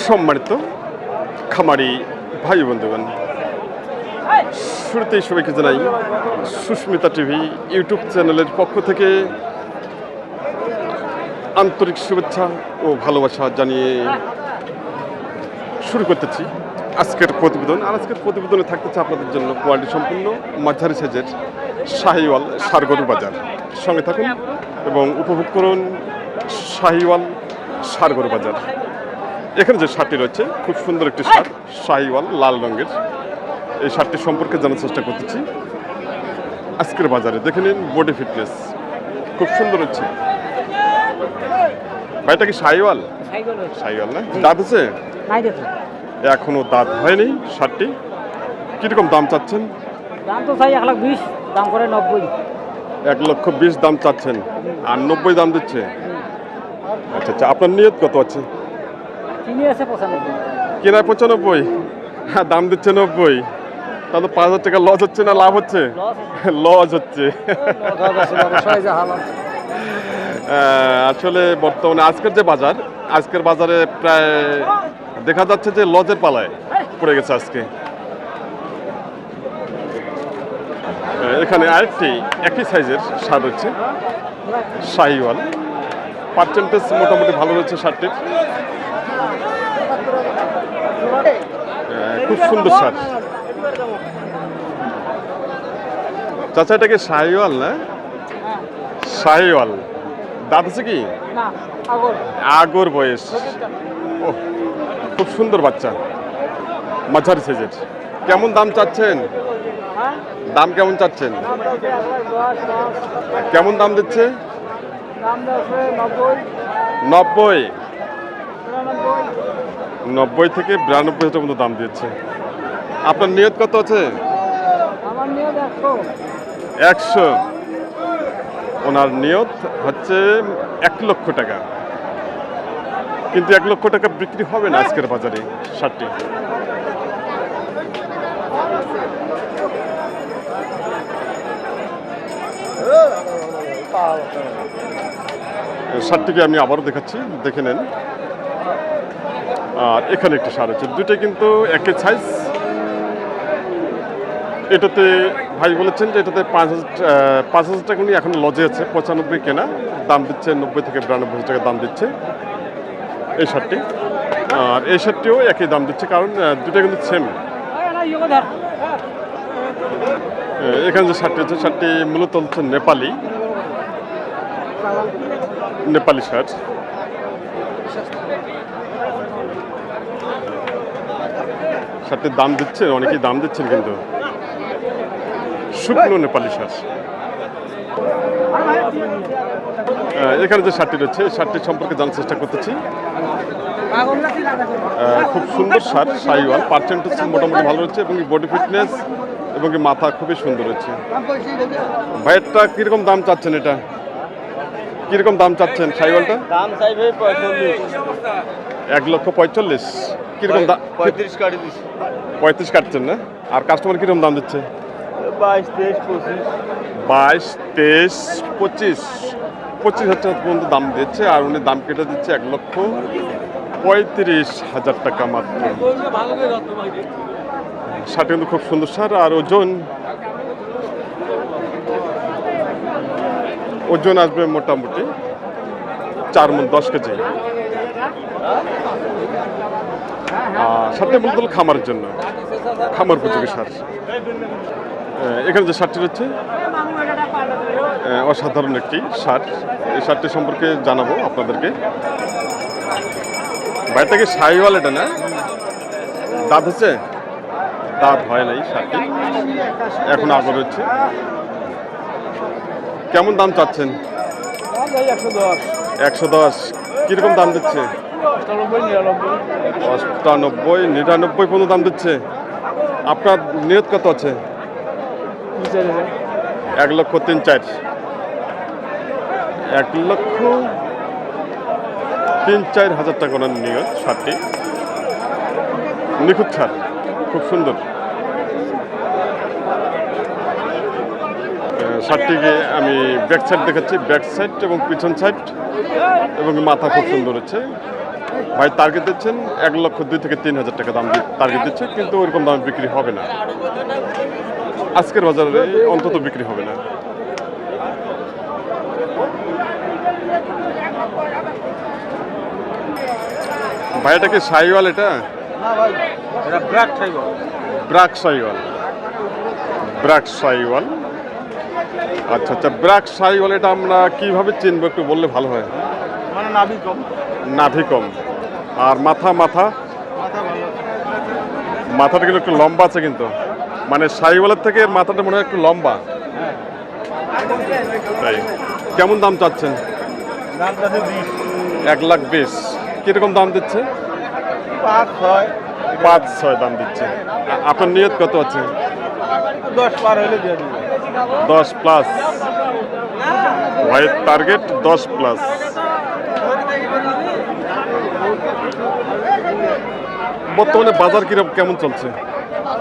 সম্মানিত খামারি ভাই বন্ধুগণ, শুরুতেই সবাইকে জানাই সুস্মিতা টিভি ইউটিউব চ্যানেলের পক্ষ থেকে আন্তরিক শুভেচ্ছা ও ভালোবাসা জানিয়ে শুরু করতেছি আজকের প্রতিবেদন। আর আজকের প্রতিবেদনে থাকতেছে আপনাদের জন্য কোয়ালিটি সম্পূর্ণ মাঝারি সাইজের শাহিওয়াল ষাঁড় গরুর বাজার। সঙ্গে থাকুন এবং উপভোগ করুন শাহিওয়াল ষাঁড় গরুর বাজার। এখানে যে ষাঁড়টি রয়েছে খুব সুন্দর একটি ষাঁড়, শাহিওয়াল লাল রঙের। এই ষাঁড়টি সম্পর্কে জানার চেষ্টা করতেছি আজকের বাজারে। দেখে নিন বডি ফিটনেস খুব সুন্দর হচ্ছে। ভাইটা কি শাহিওয়াল? শাহিওয়াল না, দাঁত আছে? এখনো দাঁত হয়নি ষাঁড়টি। কিরকম দাম চাচ্ছেন? দাম তো চাই 1,20,000, দাম করে 90। 1,20,000 দাম চাচ্ছেন আর 90 দাম দিচ্ছে। আচ্ছা আচ্ছা, আপনার নিয়ত কত আছে? চিনি আছে 95। কেনায় 95, হ্যাঁ দাম দিচ্ছে 90। তাহলে 5,000 টাকা লস হচ্ছে না লাভ হচ্ছে? লস হচ্ছে। আসলে বর্তমানে আজকের যে বাজার, আজকের বাজারে প্রায় দেখা যাচ্ছে যে লজের পালায় পড়ে গেছে আজকে। এখানে আরেকটি একই সাইজের ষাঁড় হচ্ছে শাহিওয়াল। পার্সেন্টেজ মোটামুটি ভালো রয়েছে ষাঁড়টির। খুব সুন্দর ষাঁড়। চাচা এটাকে শাহিওয়াল না? শাহিওয়াল। দাঁত আছে কি? আগর বয়স। ও খুব সুন্দর বাচ্চা, মাঝারি সাইজের। কেমন দাম চাচ্ছেন? দাম কেমন চাচ্ছেন? কেমন দাম দিচ্ছে? 90 থেকে 92 পর্যন্ত দাম দিচ্ছে। আপনার নিয়ত কত আছে? 100। ওনার নিয়ত হচ্ছে 1 লক্ষ টাকা, কিন্তু 1 লক্ষ টাকা বিক্রি হবে না আজকের বাজারে ষাঁড়টি। ষাঁড়টিকে আমি আবারও দেখাচ্ছি, দেখে নেন। আর এখানে একটি ষাঁড় আছে, দুটোই কিন্তু একই সাইজ। এটাতে ভাই বলেছেন যে এটাতে 5,000 টাকা উনি এখন লজে আছে। 95 কেনা, দাম দিচ্ছে 90 থেকে 92 টাকা দাম দিচ্ছে এই ষাঁড়টি। আর এই ষাঁড়টিও একই দাম দিচ্ছে, কারণ দুটো কিন্তু সেম। এখানে যে ষাঁড়টি হচ্ছে, ষাঁড়টি মূলত হচ্ছে নেপালি ষাঁড়। ষাঁড়টির দাম দিচ্ছে, অনেকেই দাম দিচ্ছেন, কিন্তু শুকনো নেপালি ষাঁড়। এখানে যে ষাঁড়টি রয়েছে, এই ষাঁড়টির সম্পর্কে জানার চেষ্টা করতেছি। খুব সুন্দর ষাঁড়, শাহিওয়াল। পার্সেন্টেজ মোটামুটি ভালো হচ্ছে এবং বডি ফিটনেস এবং মাথা খুবই সুন্দর হচ্ছে। ভাইয়েরটা কিরকম দাম চাচ্ছেন? এটা কিরকম দাম চাচ্ছেন শাহিওয়ালটা? দাম চাইবে 45। 1,45,000। কিরকম দাম? 35 কাটি দিছি। 35 কাটছেন না? আর কাস্টমার কিরকম দাম দিচ্ছে? 22, 23, 25। 22, 23, 25। 25,000 পর্যন্ত দাম দিচ্ছে, আর উনি দাম কেটে দিচ্ছে 1,35,000 টাকা মাত্র। ষাঁড়টি কিন্তু খুব সুন্দর ষাঁড়। আর ওজন আসবে মোটামুটি 4 মণ 10 কেজি। ষাঁড়টি মূলত খামারের জন্য, খামার উপযোগী ষাঁড়। এখানে যে ষাঁড়টি রয়েছে অসাধারণ একটি ষাঁড়। এই ষাঁড়টি সম্পর্কে জানাবো আপনাদেরকে। ভাইটা কি শাহিওয়াল? এটা না, দাঁত হচ্ছে? দাঁত হয় নাই ষাঁড়টি, এখন আগর হচ্ছে। কেমন দাম চাচ্ছেন? 110। কিরকম দাম দিচ্ছে? 98, 99 পর্যন্ত দাম দিচ্ছে। আপনার নিয়ত কত আছে? 1,03,400। 1,03,400 টাকা ওনার নিয়ত। ষাঁড়টি নিখুঁত ষাঁড়, খুব সুন্দর। শার্টটিকে আমি ব্যাক সাইড দেখাচ্ছি, ব্যাক সাইড এবং পিছন সাইড এবং মাথা খুব সুন্দর হচ্ছে। ভাই টার্গেট দিচ্ছেন 1,02,000 থেকে 3,000 টাকা দাম টার্গেট দিচ্ছে, কিন্তু ওইরকম দামে বিক্রি হবে না, আজকের বাজারে অন্তত বিক্রি হবে না। ভাই এটা কি শাহিওয়াল? এটা না ভাই, এটা ব্ল্যাক টাইগার। ব্রাক শাহিওয়াল, ব্রাক শাহিওয়াল। আচ্ছা আচ্ছা, ব্রাক শাহিওয়াল এটা আমরা কিভাবে চিনবো একটু বললে ভালো হয়। মানে নাভি কম, নাভি কম, আর মাথা মাথা মাথা ভালো। মাথাটা কিন্তু একটু লম্বা আছে, কিন্তু মানে শাহিওয়ালের থেকে মাথাটা মনে হয় একটু লম্বা। তাই কেমন দাম চাচ্ছেন? দাম আছে 20, 1,20,000। কিরকম দাম দিচ্ছে? 5-6, 5-6 দাম দিচ্ছে। আপনার নিয়ত কত আছে? 10 পার হলে দিয়ে দিব। 10+। ভাইয়ের টার্গেট 10+। বর্তমানে বাজার কিরকম কেমন চলছে?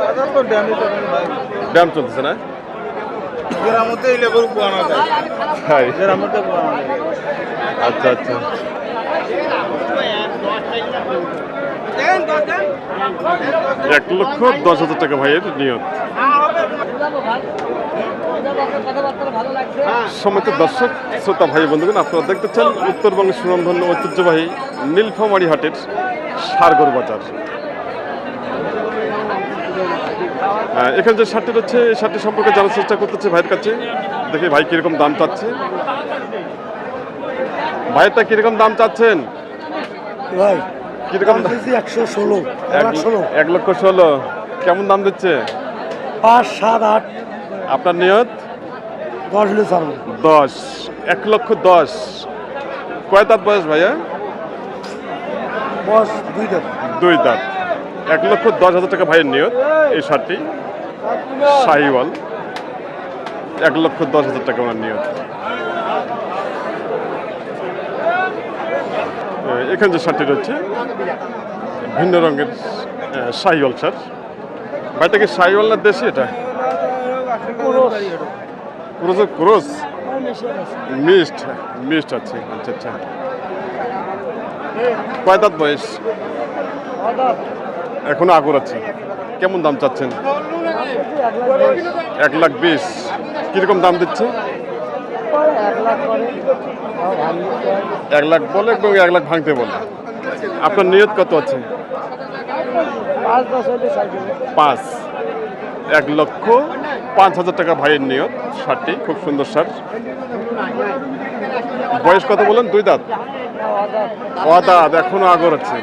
বাজার তো ড্যামেজ আছে ভাই। ড্যাম চলছে না? গ্রামতে এই লেবুর পোয়ানো যায়, হ্যাঁ, গ্রামতে পোয়ানো যায়। আচ্ছা আচ্ছা। 1,10,000 টাকা ভাইয়ের নিয়ত। সম্মানিত দর্শক শ্রোতা ভাই বন্ধুগণ, আপনারা দেখতেছেন উত্তরবঙ্গের সুনামধন্য ঐতিহ্যবাহী নীলফামারী হাটের ষাড়গরু বাজার। এখানে যে শার্টটি রয়েছে এই শার্টটি সম্পর্কে জানার চেষ্টা করতেছে ভাইয়ের কাছে। দেখি ভাই কিরকম দাম চাচ্ছে। ভাইয়েরটা কিরকম দাম চাচ্ছেন? ভাই কিরকম দাম? 116, 1,16,000। কেমন দাম দিচ্ছে? 5, 7, 8, আপনার নিয়ত? 10 হলে ছাড়বো। 10, 1,10,000। কয় দাঁত বয়স ভাইয়া? বস 2 দাঁত। 2 দাঁত। 1,10,000 টাকা ভাইয়ের নিয়ত। এই শার্টটি শাহিওয়াল, 1,10,000 টাকা ওনার নিয়ত। এখানে যে শার্টটি রয়েছে ভিন্ন রঙের শাহিওয়াল শার্ট। ভাইটা কি শাহিওয়াল না দেশি? এটা ক্রোজ, ক্রোজ মিক্সড, মিক্সড আছে। আচ্ছা আচ্ছা। কয় দাঁত বয়স? এখনো আগর আছে। কেমন দাম চাচ্ছেন? 1,20,000। কিরকম দাম দিচ্ছে? 1,00,000 বলে এবং 1,00,000 ভাঙতে বলে। আপনার নিয়ত কত আছে? 5, 1,05,000 টাকা ভাইয়ের নিয়ত। শার্টটি খুব সুন্দর শার্ট। বয়স কত বলেন? 2 দাঁত। দাঁত এখনো আগর আছে,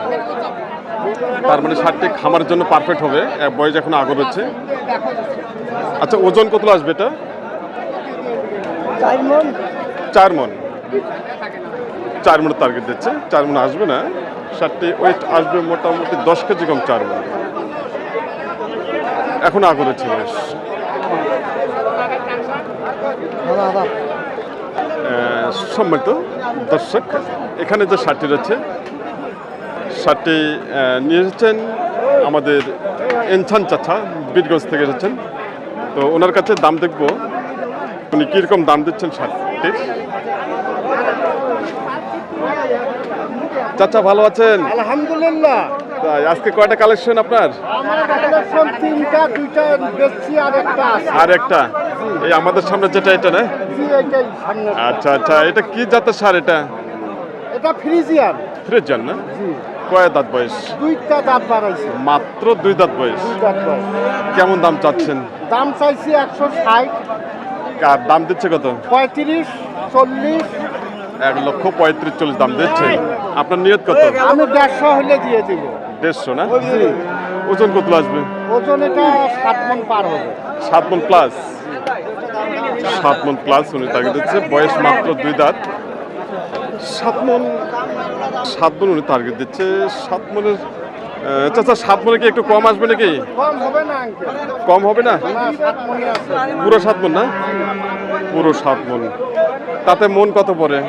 তার মানে শার্টটি খামারের জন্য পারফেক্ট হবে। বয়স এখনো আগর হচ্ছে। আচ্ছা, ওজন কত আসবে এটা? 4 মণ। 4 মণ টার্গেট দিচ্ছে। 4 মণ আসবে না, শার্টটি ওয়েট আসবে মোটামুটি 10 কেজি কম, 4 মণ। এখন আগর হচ্ছে বয়স। সম্মানিত দর্শক, এখানে যে শার্টটি রয়েছে শার্টটি নিয়ে এসেছেন আমাদের এনছান চাচা, বীরগঞ্জ থেকে এসেছেন। তো ওনার কাছে দাম দেখব উনি কীরকম দাম দিচ্ছেন শার্টটির। চাচা ভালো আছেন? আলহামদুলিল্লাহ। তাই আজকে কয়টা কালেকশন আপনার? আমার কালেকশন 3টা, 2টা বেচছি আর একটা আছে। আর একটা এই আমাদের সামনে যেটা, এটা না? জি, এইটাই সামনে। আচ্ছা আচ্ছা, এটা কি জাতের সার? এটা এটা ফ্রিজিয়ান। ফ্রিজিয়ান না? জি, কয় দাঁত বয়স? 2টা দাঁত বাড়াইছে। মাত্র 2 দাঁত বয়স। 2 দাঁত বয়স। কেমন দাম চাচ্ছেন? দাম চাইছি 160। আর দাম দিচ্ছে কত? 35, 40। 1,35,000-40 দাম দিচ্ছে। আপনার নিয়ত কত? আমি 150 হলে দিয়ে দিব। 150 না? জি। ওজন কত আসবে? ওজন এটা 7 মণ পার হবে। 7 মণ প্লাস। 7 মণ প্লাস উনি টার্গেট দিচ্ছে। বয়স মাত্র 2 দাঁত। 7 মণ উনি টার্গেট দিচ্ছে। 7 মণের চাচা 7 মণে কি একটু কম আসবে নাকি? কম হবে না আঙ্কেল? কম হবে না? না, 7 মণই আছে। পুরো 7 মণ না? পুরো 7 মণ। তাতে মন কত পড়ে?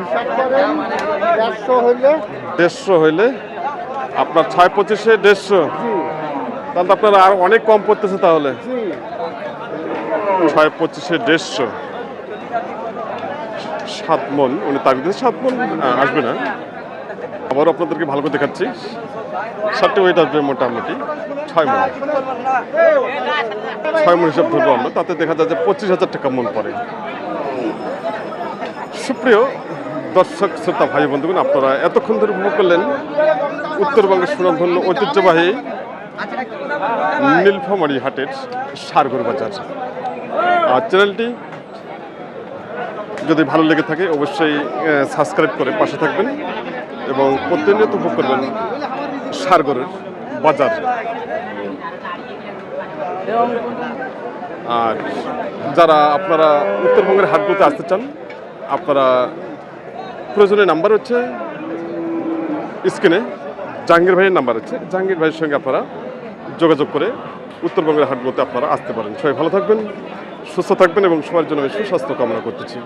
হিসাব করেন 150 হইলে। 150 হইলে আপনার 6-25-এ 150। জি তাহলে তো আপনার আর অনেক কম পড়তেছে তাহলে। জি। 625-এ 150, 7 মন উনি তারিখ 7 মন আসবে না। আবারও আপনাদেরকে ভালো করে দেখাচ্ছি, সারটি ওয়েট আসবে মোটামুটি 6 মন। 6 মন হিসাব ধরবো আমরা, তাতে দেখা যায় যে 25,000 টাকা মন পড়ে। সুপ্রিয় দর্শক শ্রোতা ভাই বন্ধুগণ, আপনারা এতক্ষণ ধরে উপভোগ করলেন উত্তরবঙ্গের সুনামধন্য ঐতিহ্যবাহী নীলফামারী হাটের ষাড়গরু বাজার। আর চ্যানেলটি যদি ভালো লেগে থাকে অবশ্যই সাবস্ক্রাইব করে পাশে থাকবেন এবং প্রতিনিয়ত উপভোগ করবেন ষাড়গরুর বাজার। আর যারা আপনারা উত্তরবঙ্গের হাটগুলোতে আসতে চান, আপনারা প্রয়োজনীয় নাম্বার হচ্ছে স্ক্রিনে জাহাঙ্গীর ভাইয়ের নাম্বার আছে, জাহাঙ্গীর ভাইয়ের সঙ্গে আপনারা যোগাযোগ করে উত্তরবঙ্গের হাটগুলোতে আপনারা আসতে পারেন। সবাই ভালো থাকবেন, সুস্থ থাকবেন এবং সবার জন্য আমি সুস্বাস্থ্য কামনা করতেছি।